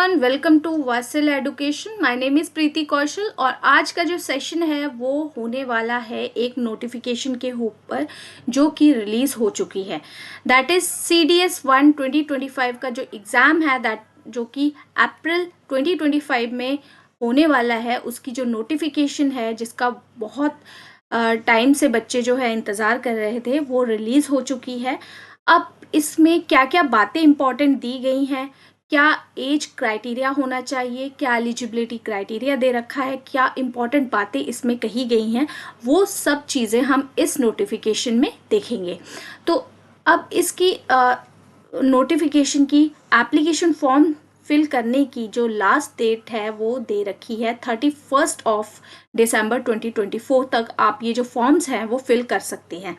Everyone, welcome to Vasil education. My name is Preeti Kaushal और आज का जो सेशन है वो होने वाला है एक नोटिफिकेशन के ऊपर जो कि रिलीज़ हो चुकी है। दैट इज़ CDS 1 2025 का जो एग्ज़ाम है दैट जो कि अप्रैल 2025 में होने वाला है, उसकी जो नोटिफिकेशन है जिसका बहुत टाइम से बच्चे जो है इंतज़ार कर रहे थे वो रिलीज़ हो चुकी है। अब इसमें क्या क्या बातें इंपॉर्टेंट दी गई हैं, क्या एज क्राइटेरिया होना चाहिए, क्या एलिजिबिलिटी क्राइटेरिया दे रखा है, क्या इंपॉर्टेंट बातें इसमें कही गई हैं, वो सब चीज़ें हम इस नोटिफिकेशन में देखेंगे। तो अब इसकी नोटिफिकेशन की एप्लीकेशन फॉर्म फिल करने की जो लास्ट डेट है वो दे रखी है 31 दिसंबर 2024 तक आप ये जो फॉर्म्स हैं वो फिल कर सकती हैं।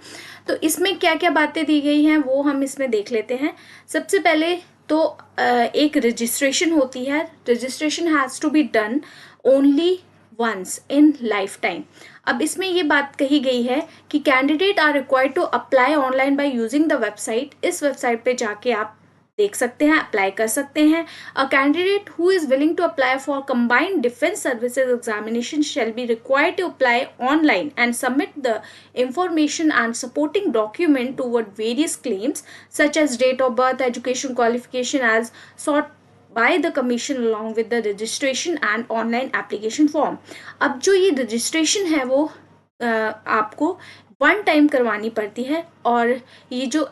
तो इसमें क्या क्या बातें दी गई हैं वो हम इसमें देख लेते हैं। सबसे पहले तो एक रजिस्ट्रेशन होती है। Registration has to be done only once in life time. अब इसमें ये बात कही गई है कि candidate are required to apply online by using the website. इस वेबसाइट पे जाके आप देख सकते हैं, अप्लाई कर सकते हैं। A candidate who is willing to apply for combined defence services examination shall be required to apply online and submit the information and supporting document toward various claims such as date of birth, education qualification as sought by the commission along with the registration and online application form। अब जो ये registration है वो आपको one time करवानी पड़ती है और ये जो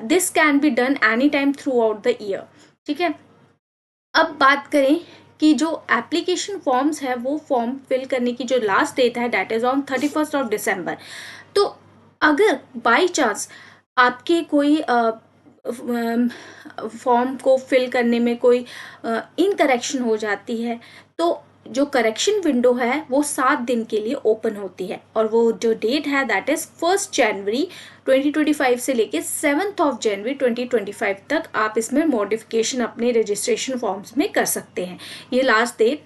this can be done any time through out the year. ठीक है, अब बात करें कि जो एप्लीकेशन फॉर्म्स है वो फॉर्म फिल करने की जो लास्ट डेट है दैट इज़ ऑन 31 दिसंबर। तो अगर बाई चांस आपके कोई फॉर्म को फिल करने में कोई इनकरेक्शन हो जाती है तो जो करेक्शन विंडो है वो 7 दिन के लिए ओपन होती है और वो जो डेट है दैट इज़ 1 जनवरी 2025 से लेके 7 जनवरी 2025 तक आप इसमें मॉडिफिकेशन अपने रजिस्ट्रेशन फॉर्म्स में कर सकते हैं। ये लास्ट डेट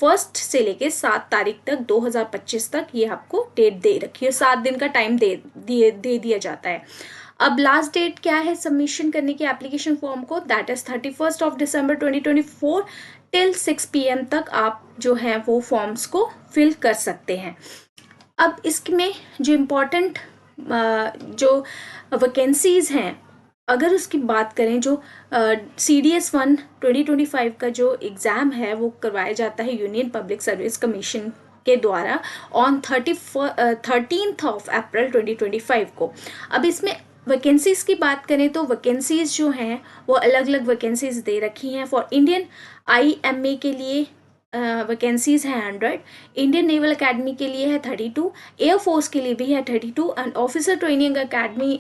1 से लेके 7 तारीख तक 2025 तक ये आपको डेट दे रखी है। 7 दिन का टाइम दे दिया जाता है। अब लास्ट डेट क्या है सबमिशन करने की एप्लीकेशन फॉर्म को, that is 31 December 2024 till 6 PM तक आप जो है वो फॉर्म्स को फिल कर सकते हैं। अब इसमें जो इम्पोर्टेंट जो वैकेंसीज हैं अगर उसकी बात करें, जो CDS 1 2025 का जो एग्ज़ाम है वो करवाया जाता है यूनियन पब्लिक सर्विस कमीशन के द्वारा ऑन 13 अप्रैल 2025 को। अब इसमें वैकेंसीज़ की बात करें तो वैकेंसीज़ जो हैं वो अलग अलग वैकेंसीज़ दे रखी हैं। फॉर इंडियन IMA के लिए वैकेंसीज़ हैं 100, इंडियन नेवल अकेडमी के लिए है 32, एयरफोर्स के लिए भी है 32 and officer training academy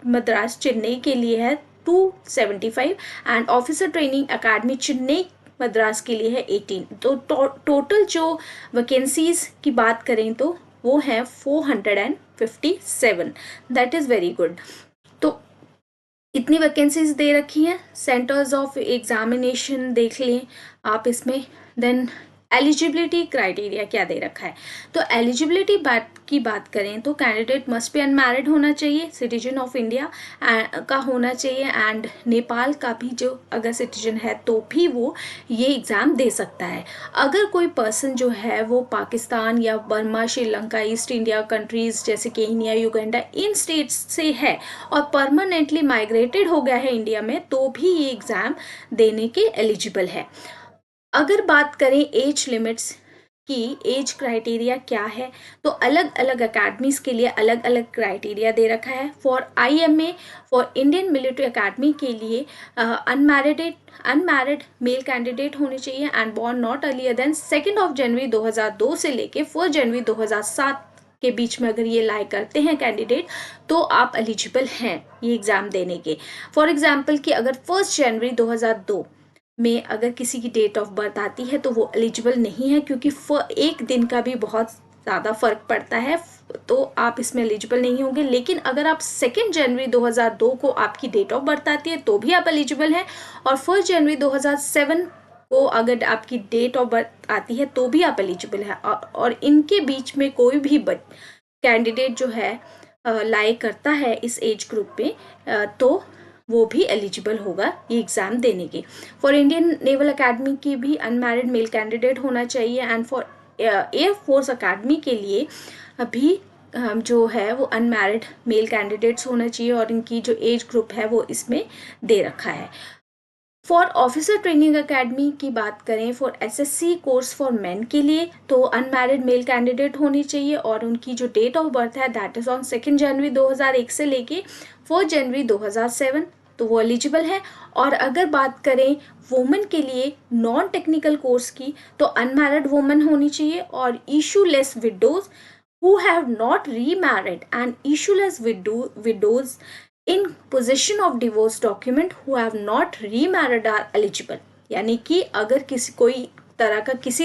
Madras Chennai के लिए है 275 and officer training academy Chennai Madras के लिए है 18। तो टोटल जो वैकेंसीज़ की बात करें तो वो है 457। That is very good. तो इतनी वैकेंसीज दे रखी हैं। सेंटर्स ऑफ एग्जामिनेशन देख लें आप इसमें। देन एलिजिबिलिटी क्राइटेरिया क्या दे रखा है, तो एलिजिबिलिटी की बात करें तो कैंडिडेट मस्ट बी अनमैरिड होना चाहिए, सिटीजन ऑफ इंडिया का होना चाहिए एंड नेपाल का भी जो अगर सिटीजन है तो भी वो ये एग्ज़ाम दे सकता है। अगर कोई पर्सन जो है वो पाकिस्तान या Burma, Sri Lanka, east India countries जैसे केन्या, युगांडा इन स्टेट्स से है और परमानेंटली माइग्रेटेड हो गया है इंडिया में तो भी ये एग्ज़ाम देने के एलिजिबल है। अगर बात करें एज लिमिट्स की, एज क्राइटेरिया क्या है, तो अलग अलग अकेडमीज़ के लिए अलग अलग क्राइटेरिया दे रखा है। For IMA for Indian military academy के लिए अनमैरिड मेल कैंडिडेट होने चाहिए and born not earlier than 2 January 2002 से लेके 1 जनवरी 2007 के बीच में अगर ये लाई करते हैं कैंडिडेट तो आप एलिजिबल हैं ये एग्ज़ाम देने के। फॉर एग्जाम्पल कि अगर 1 जनवरी 2002 में अगर किसी की डेट ऑफ बर्थ आती है तो वो एलिजिबल नहीं है क्योंकि एक दिन का भी बहुत ज़्यादा फ़र्क पड़ता है, तो आप इसमें एलिजिबल नहीं होंगे। लेकिन अगर आप 2 जनवरी 2002 को आपकी डेट ऑफ बर्थ आती है तो भी आप एलिजिबल हैं और 1 जनवरी 2007 को अगर आपकी डेट ऑफ बर्थ आती है तो भी आप एलिजिबल है और इनके बीच में कोई भी कैंडिडेट जो है लाई करता है इस एज ग्रुप में तो वो भी एलिजिबल होगा ये एग्ज़ाम देने के। फॉर इंडियन नेवल अकेडमी की भी अनमैरिड मेल कैंडिडेट होना चाहिए, and for air force academy के लिए भी जो है वो अनमैरिड मेल कैंडिडेट्स होना चाहिए, और इनकी जो एज ग्रुप है वो इसमें दे रखा है। फॉर ऑफिसर ट्रेनिंग अकेडमी की बात करें, for SSC course for main के लिए तो अनमैरिड मेल कैंडिडेट होनी चाहिए, और उनकी जो डेट ऑफ बर्थ है दैट इज़ ऑन 2 जनवरी 2001 से लेके 4 जनवरी 2007, तो वो एलिजिबल है। और अगर बात करें वुमेन के लिए नॉन टेक्निकल कोर्स की, तो अनमैरिड वुमेन होनी चाहिए, और issueless widows who have not remarried and issueless widows in position of divorce document who have not remarried are eligible. यानी कि अगर किसी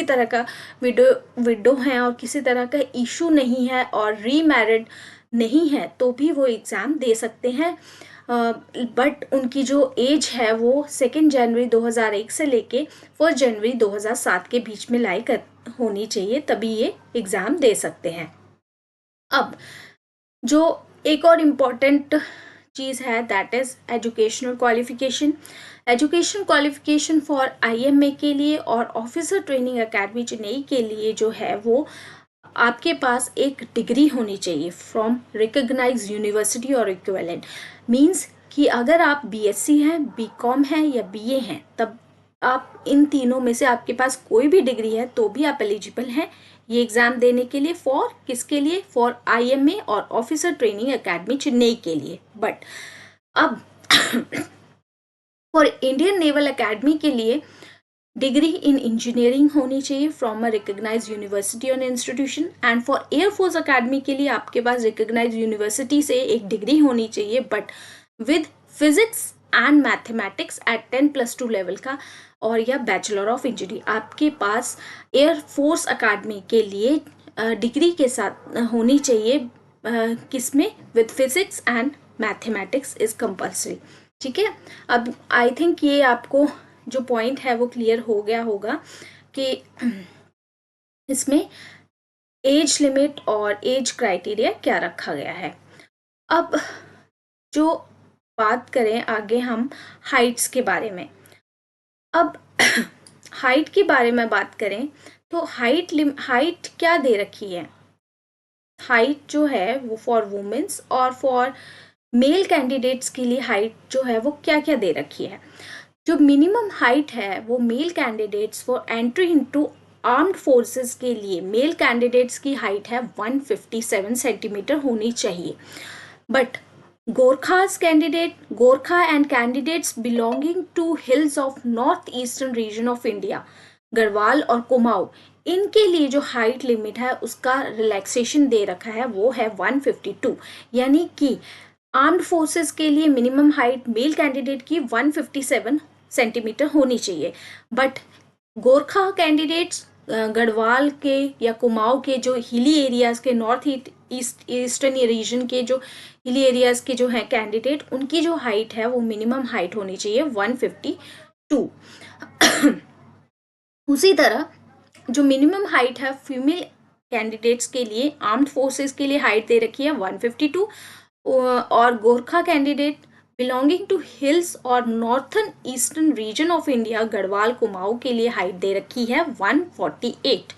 तरह का विडो है और किसी तरह का इशू नहीं है और रीमैरिड नहीं है तो भी वो एग्ज़ाम दे सकते हैं, बट उनकी जो एज है वो 2 जनवरी 2001 से लेके 4 जनवरी 2007 के बीच में लायक होनी चाहिए, तभी ये एग्ज़ाम दे सकते हैं। अब जो एक और इम्पॉर्टेंट चीज़ है that is educational qualification for IMA के लिए और ऑफिसर ट्रेनिंग अकेडमी चेन्नई के लिए जो है वो आपके पास एक डिग्री होनी चाहिए फ्रॉम रिकग्नाइज्ड यूनिवर्सिटी और इक्विवेलेंट। मीन्स कि अगर आप BSc हैं, BCom हैं या BA हैं, तब आप इन तीनों में से आपके पास कोई भी डिग्री है तो भी आप एलिजिबल हैं ये एग्ज़ाम देने के लिए। फॉर किसके लिए? फॉर IMA और ऑफिसर ट्रेनिंग अकेडमी चेन्नई के लिए। बट अब फॉर इंडियन नेवल अकेडमी के लिए डिग्री इन इंजीनियरिंग होनी चाहिए फ्रॉम अ रिकग्नाइज्ड यूनिवर्सिटी और institution, and for air force academy के लिए आपके पास रिकग्नाइज्ड यूनिवर्सिटी से एक डिग्री होनी चाहिए but with physics and mathematics eight 10+2 level का, और या बैचलर ऑफ इंजीनियरिंग आपके पास एयरफोर्स अकेडमी के लिए डिग्री के साथ होनी चाहिए, किसमें? With physics and mathematics is compulsory. ठीक है, अब आई थिंक ये आपको जो पॉइंट है वो क्लियर हो गया होगा कि इसमें एज लिमिट और एज क्राइटेरिया क्या रखा गया है। अब जो बात करें आगे हम हाइट्स के बारे में। अब हाइट के बारे में बात करें तो हाइट क्या दे रखी है? हाइट जो है वो फॉर वुमेन्स और फॉर मेल कैंडिडेट्स के लिए हाइट जो है वो क्या क्या दे रखी है। जो मिनिमम हाइट है वो male candidates for entry into armed forces के लिए मेल कैंडिडेट्स की हाइट है 157 सेंटीमीटर होनी चाहिए, but Gorkha and candidates belonging to hills of north eastern region of India, Garhwal और कुमाऊं, इनके लिए जो हाइट लिमिट है उसका रिलैक्सेशन दे रखा है वो है 152। यानी कि आर्म्ड फोर्सेस के लिए मिनिमम हाइट मेल कैंडिडेट की 157 सेंटीमीटर होनी चाहिए, बट गोरखा कैंडिडेट्स गढ़वाल के या कुमाऊं के जो हिली एरियाज के नॉर्थ ईस्टर्न रीजन के जो हिली एरियाज के जो हैं कैंडिडेट, उनकी जो हाइट है वो मिनिमम हाइट होनी चाहिए 152। उसी तरह जो मिनिमम हाइट है फीमेल कैंडिडेट्स के लिए आर्म्ड फोर्सेस के लिए हाइट दे रखी है 152, और Gorkha candidate belonging to hills और northern eastern region of India Garhwal Kumaon के लिए हाइट दे रखी है 148।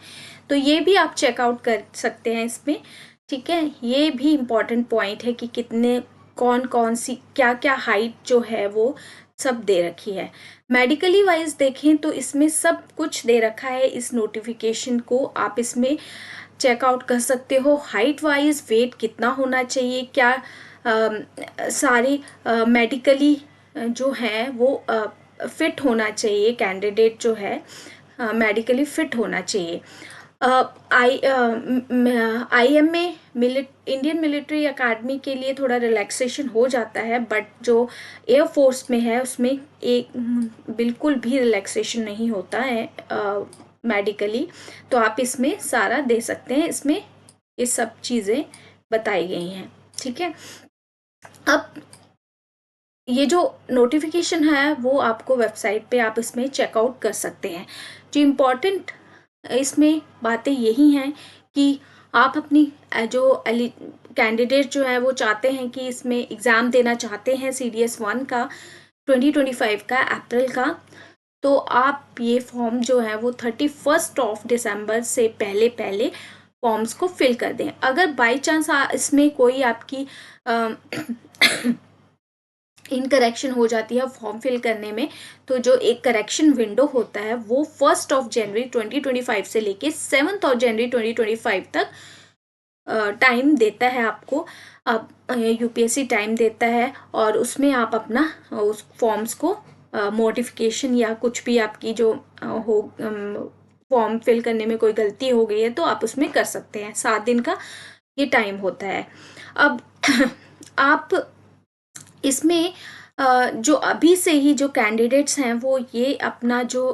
तो ये भी आप चेकआउट कर सकते हैं इसमें। ठीक है, ये भी इम्पॉर्टेंट पॉइंट है कि कितने कौन सी क्या क्या हाइट जो है वो सब दे रखी है। मेडिकली वाइज देखें तो इसमें सब कुछ दे रखा है, इस नोटिफिकेशन को आप इसमें चेकआउट कर सकते हो। हाइट वाइज वेट कितना होना चाहिए, क्या सारी मेडिकली जो है वो फिट होना चाहिए, कैंडिडेट जो है मेडिकली फिट होना चाहिए। IMA इंडियन मिलिट्री अकेडमी के लिए थोड़ा रिलैक्सेशन हो जाता है, बट जो एयरफोर्स में है उसमें एक बिल्कुल भी रिलैक्सेशन नहीं होता है मेडिकली, तो आप इसमें सारा दे सकते हैं, इसमें ये सब चीज़ें बताई गई हैं। ठीक है, अब ये जो नोटिफिकेशन है वो आपको वेबसाइट पे आप इसमें चेकआउट कर सकते हैं। जो इम्पोर्टेंट इसमें बातें यही हैं कि आप अपनी जो कैंडिडेट जो है वो चाहते हैं कि इसमें एग्ज़ाम देना चाहते हैं CDS 1 का 2025 का अप्रैल का, तो आप ये फॉर्म जो है वो 31 दिसंबर से पहले पहले फॉर्म्स को फिल कर दें। अगर बाई चांस इसमें कोई आपकी इनकरेक्शन हो जाती है फॉर्म फिल करने में, तो जो एक करेक्शन विंडो होता है वो 1 जनवरी 2025 से लेके 7 जनवरी 2025 तक टाइम देता है आपको। अब UPSC टाइम देता है और उसमें आप अपना उस फॉर्म्स को मॉडिफिकेशन या कुछ भी आपकी जो हो फॉर्म फिल करने में कोई गलती हो गई है तो आप उसमें कर सकते हैं। 7 दिन का ये टाइम होता है। अब आप इसमें जो अभी से ही जो कैंडिडेट्स हैं वो ये अपना जो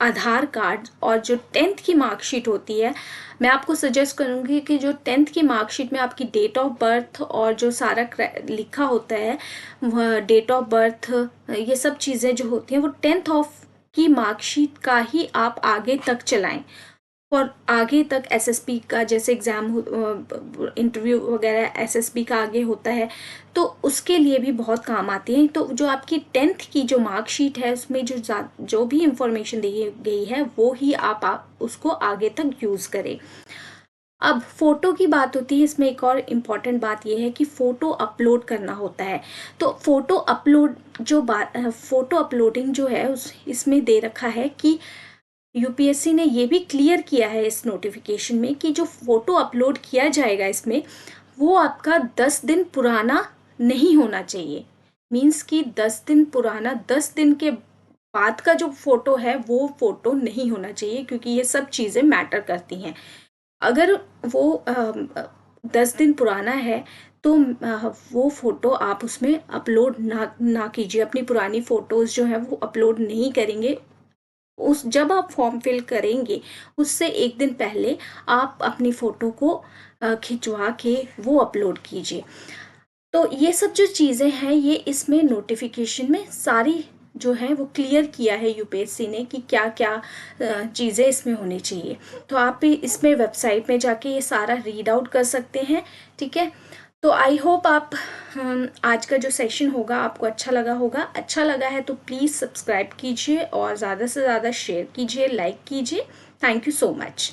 आधार कार्ड और जो 10th की मार्कशीट होती है, मैं आपको सजेस्ट करूँगी कि जो 10th की मार्कशीट में आपकी डेट ऑफ बर्थ और जो सारा लिखा होता है, वह डेट ऑफ बर्थ, ये सब चीज़ें जो होती हैं वो 10th की मार्कशीट का ही आप आगे तक चलाएं। और आगे तक SSB का जैसे एग्ज़ाम इंटरव्यू वगैरह SSB का आगे होता है तो उसके लिए भी बहुत काम आती है। तो जो आपकी 10th की जो मार्कशीट है उसमें जो भी इंफॉर्मेशन दी गई है वो ही आप उसको आगे तक यूज़ करें। अब फ़ोटो की बात होती है, इसमें एक और इम्पॉर्टेंट बात यह है कि फ़ोटो अपलोड करना होता है। तो फ़ोटो अपलोडिंग जो है इसमें दे रखा है कि UPSC ने ये भी क्लियर किया है इस नोटिफिकेशन में कि जो फ़ोटो अपलोड किया जाएगा इसमें वो आपका 10 दिन पुराना नहीं होना चाहिए। मीन्स कि 10 दिन पुराना, 10 दिन के बाद का जो फ़ोटो है वो फ़ोटो नहीं होना चाहिए, क्योंकि ये सब चीज़ें मैटर करती हैं। अगर वो 10 दिन पुराना है तो वो फ़ोटो आप उसमें अपलोड ना कीजिए। अपनी पुरानी फ़ोटोज़ जो हैं वो अपलोड नहीं करेंगे। जब आप फॉर्म फिल करेंगे उससे एक दिन पहले आप अपनी फ़ोटो को खिंचवा के वो अपलोड कीजिए। तो ये सब जो चीज़ें हैं ये इसमें नोटिफिकेशन में सारी जो है वो क्लियर किया है UPSC ने कि क्या क्या चीज़ें इसमें होनी चाहिए। तो आप भी इसमें वेबसाइट में जाके ये सारा रीड आउट कर सकते हैं। ठीक है, तो आई होप आप आज का जो सेशन होगा आपको अच्छा लगा होगा। अच्छा लगा है तो प्लीज़ सब्सक्राइब कीजिए और ज़्यादा से ज़्यादा शेयर कीजिए, लाइक कीजिए। Thank you so much.